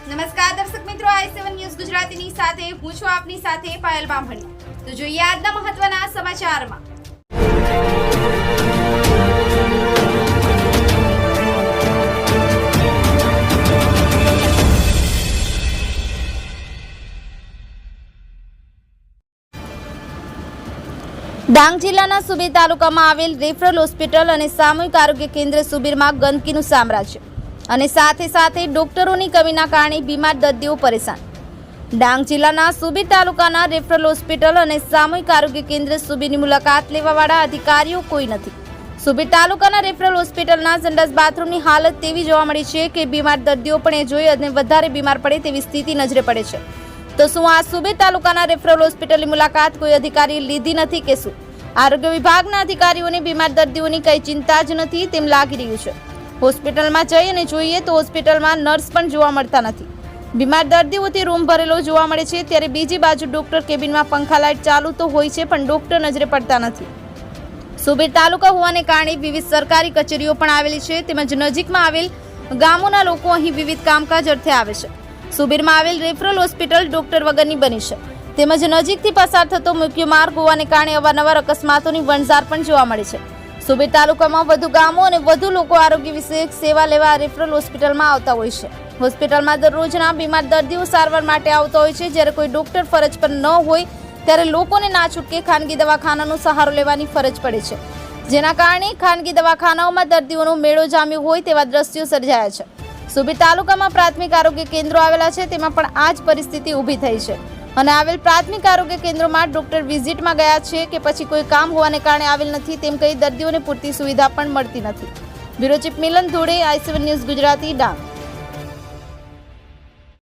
નમસ્કાર દર્શક મિત્રો, i7 ન્યૂઝ ગુજરાતીની સાથે હું છું આપની સાથે પાયલ બામણી। તો જોઈએ આજના મહત્વના સમાચારમાં। ડાંગ જિલ્લાના સુબીર તાલુકામાં આવેલ રેફરલ હોસ્પિટલ અને સામૂહિક આરોગ્ય કેન્દ્ર સુબીરમાં ગંદકીનું સામ્રાજ્ય અને સાથે ડોક્ટરોની કમીના કારણે બીમાર દર્દીઓ પરેશાન। ડાંગ જિલ્લાના સુબીર તાલુકાના રેફરલ હોસ્પિટલ અને સામૂહિક આરોગ્ય કેન્દ્ર સુબીરની મુલાકાત લેવાવાળા અધિકારીઓ કોઈ નથી। સુબીર તાલુકાના રેફરલ હોસ્પિટલના સંડાસ બાથરૂમની હાલત તેવી જોવા મળી છે કે બીમાર દર્દીઓ પણ એ જોઈ અને વધારે બીમાર પડે તેવી સ્થિતિ નજરે પડે છે। તો શું આ સુબીર તાલુકાના રેફરલ હોસ્પિટલની મુલાકાત કોઈ અધિકારીએ લીધી નથી કે શું આરોગ્ય વિભાગના અધિકારીઓને બીમાર દર્દીઓની કઈ ચિંતા જ નથી તેમ લાગી રહ્યું છે। હોસ્પિટલમાં જઈ અને જોઈએ તો હોસ્પિટલમાં નર્સ પણ જોવા મળતા નથી। બીમાર દર્દીઓથી રૂમ ભરેલો જોવા મળે છે, ત્યારે બીજી બાજુ ડોક્ટર કેબિનમાં પંખા લાઇટ ચાલુ તો હોય છે પણ ડોક્ટર નજરે પડતા નથી। સુબીર તાલુકા હોવાને કારણે વિવિધ સરકારી કચેરીઓ પણ આવેલી છે, તેમજ નજીકમાં આવેલ ગામોના લોકો અહીં વિવિધ કામકાજ અર્થે આવે છે। સુબીરમાં આવેલ રેફરલ હોસ્પિટલ ડોક્ટર વગરની બની છે, તેમજ નજીકથી પસાર થતો મુખ્ય માર્ગ હોવાને કારણે અવારનવાર અકસ્માતોની વણઝાર પણ જોવા મળે છે। સુબીર તાલુકામાં વધુ ગામો અને વધુ લોકો આરોગ્ય વિષયક સેવા લેવા રેફરલ હોસ્પિટલમાં આવતા હોય છે। હોસ્પિટલમાં દરરોજના બીમાર દર્દીઓ સારવાર માટે આવતા હોય છે, જ્યારે કોઈ ડોક્ટર ફરજ પર ન હોય ત્યારે લોકોને ના છૂટકે ખાનગી દવાખાનાનો સહારો લેવાની ફરજ પડે છે, જેના કારણે ખાનગી દવાખાનાઓમાં દર્દીઓનો મેળો જામ્યો હોય તેવા દ્રશ્યો સર્જાયા છે। સુબીર તાલુકામાં પ્રાથમિક આરોગ્ય કેન્દ્રો આવેલા છે, તેમાં પણ આ જ પરિસ્થિતિ ઊભી થઈ છે અને આવેલ પ્રાથમિક આરોગ્ય કેન્દ્રોમાં ડોક્ટર વિઝિટમાં ગયા છે કે પછી કોઈ કામ હોવાને કારણે આવેલ નથી તેમ કહી દર્દીઓને પૂરતી સુવિધા પણ મળતી નથી। બ્યુરો ચીફ મિલન ધોળે, i7 ન્યૂઝ ગુજરાતી, ડાંગ।